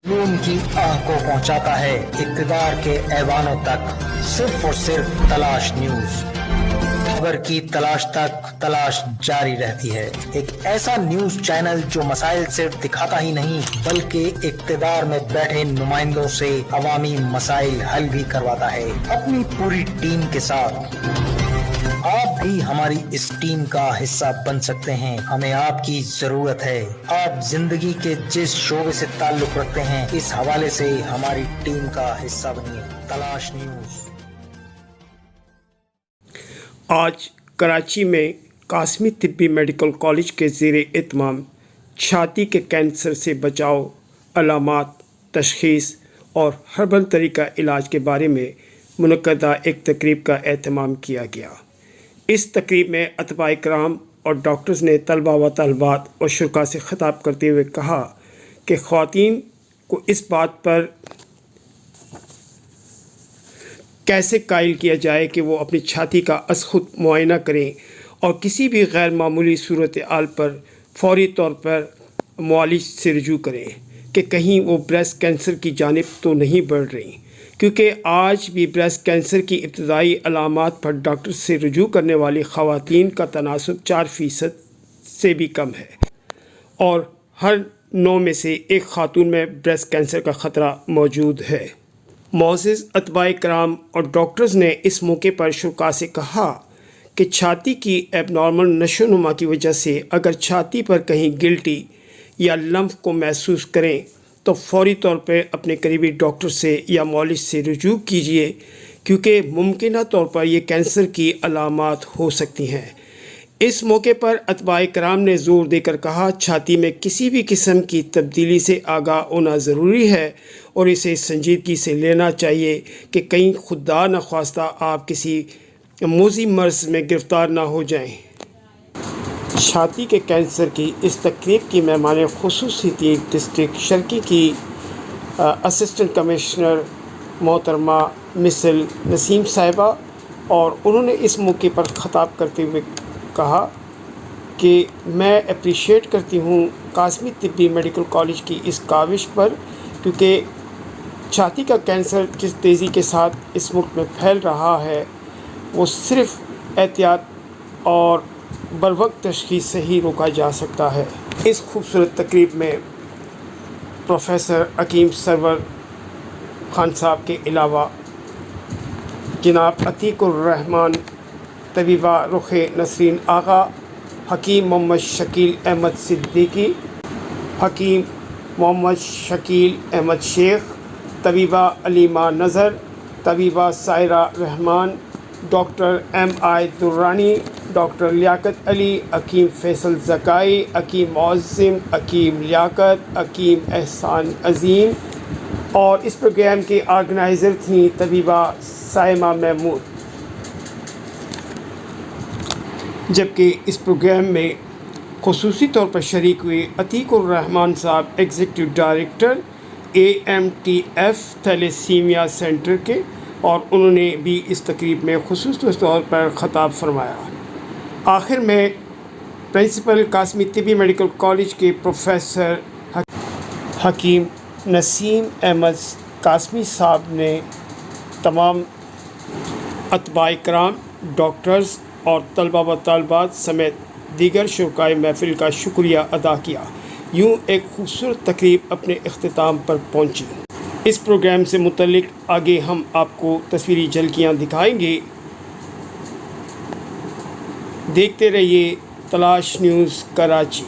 जुनून की आह को पहुंचाता है इक़्तिदार के ऐवानों तक, सिर्फ और सिर्फ तलाश न्यूज। खबर की तलाश तक तलाश जारी रहती है। एक ऐसा न्यूज चैनल जो मसाइल सिर्फ दिखाता ही नहीं बल्कि इक़्तिदार में बैठे नुमाइंदों से अवामी मसाइल हल भी करवाता है, अपनी पूरी टीम के साथ। आप भी हमारी इस टीम का हिस्सा बन सकते हैं, हमें आपकी जरूरत है। आप जिंदगी के जिस शोबे से ताल्लुक रखते हैं, इस हवाले से हमारी टीम का हिस्सा बनिए। तलाश न्यूज। आज कराची में कासमी तिब्बी मेडिकल कॉलेज के ज़ेरे एहतमाम छाती के कैंसर से बचाव, अलामात, तशख़ीस और हर्बल तरीका इलाज के बारे में मुनक़दा एक तकरीब का एहतमाम किया गया। इस तकरीब में अतबाए कराम और डॉक्टर्स ने तलबा व तलबात और शुरा से ख़िताब करते हुए कहा कि ख़वातीन को इस बात पर कैसे कायल किया जाए कि वो अपनी छाती का खुद मुआयना करें और किसी भी गैर मामूली सूरत हाल पर फौरी तौर पर मुआलिज से रुजू करें कि कहीं वो ब्रेस्ट कैंसर की जानिब तो नहीं बढ़ रही, क्योंकि आज भी ब्रेस्ट कैंसर की इब्तदाई अलामात पर डॉक्टर से रुजू करने वाली ख़वातीन का तनासुब 4% से भी कम है और हर 9 में से एक खातून में ब्रेस्ट कैंसर का ख़तरा मौजूद है। मोअज़्ज़िज़ अतबाए कराम और डॉक्टर्स ने इस मौके पर शुरा से कहा कि छाती की एबनॉर्मल नशोनुमा की वजह से अगर छाती पर कहीं गिल्टी या लम्फ को महसूस करें तो फ़ौरी तौर पर अपने करीबी डॉक्टर से या मौलिज से रुजू कीजिए, क्योंकि मुमकिन तौर पर यह कैंसर की अलामात हो सकती हैं। इस मौके पर अतबाए कराम ने ज़ोर देकर कहा, छाती में किसी भी किस्म की तब्दीली से आगाह होना ज़रूरी है और इसे संजीदगी से लेना चाहिए कि कहीं खुदा न ख्वास्ता आप किसी मोज़ी मर्ज़ में गिरफ़्तार ना हो जाएं। छाती के कैंसर की इस तकरीब की मेहमान ख़ुसूसी थी डिस्ट्रिक्ट शर्की की असिस्टेंट कमिश्नर मोहतरमा मिसल नसीम साहिबा, और उन्होंने इस मौके पर ख़िताब करते हुए कहा कि मैं अप्रिशिएट करती हूँ कासमी तिब्बी मेडिकल कॉलेज की इस काविश पर, क्योंकि छाती का कैंसर जिस तेज़ी के साथ इस मुल्क में फैल रहा है वो सिर्फ़ एहतियात और बरवक्त तशख़ीस से ही रोका जा सकता है। इस खूबसूरत तकरीब में प्रोफेसर हकीम सरवर खान साहब के अलावा जनाब अतीकुर रहमान, तबीबा रुखे नसरीन आगा, हकीम मोहम्मद शकील अहमद सिद्दीकी, हकीम मोहम्मद शकील अहमद शेख, तबीबा अलीमा नज़र, तबीबा Saira Rehman, doctor MI Durrani, doctor Liaquat Ali, हकीम फैसल ज़काई, हकीम मौज़िम, हकीम लियाकत, हकीम एहसान अज़ीम, और इस प्रोग्राम के ऑर्गेनाइज़र थी तबीबा साइमा महमूद। जबकि इस प्रोग्राम में ख़ुसूसी तौर पर शरीक हुए अतीकुर रहमान साहब, executive director AMTF thalassemia centre के, और उन्होंने भी इस तकरीब में ख़ुसूसी तौर पर ख़िताब फरमाया। आखिर में प्रिंसिपल कासमी तिब्बी मेडिकल कॉलेज के प्रोफेसर हकीम नसीम अहमद कासमी साहब ने तमाम अतबाए कराम, डॉक्टर्स और तलबा व तलबात समेत दीगर शुरकाए महफिल का शुक्रिया अदा किया। यूँ एक खूबसूरत तकरीब अपने इख्तिताम पर पहुँची। इस प्रोग्राम से मुतल्लिक आगे हम आपको तस्वीरी झलकियाँ दिखाएंगे। देखते रहिए तलाश न्यूज़ कराची।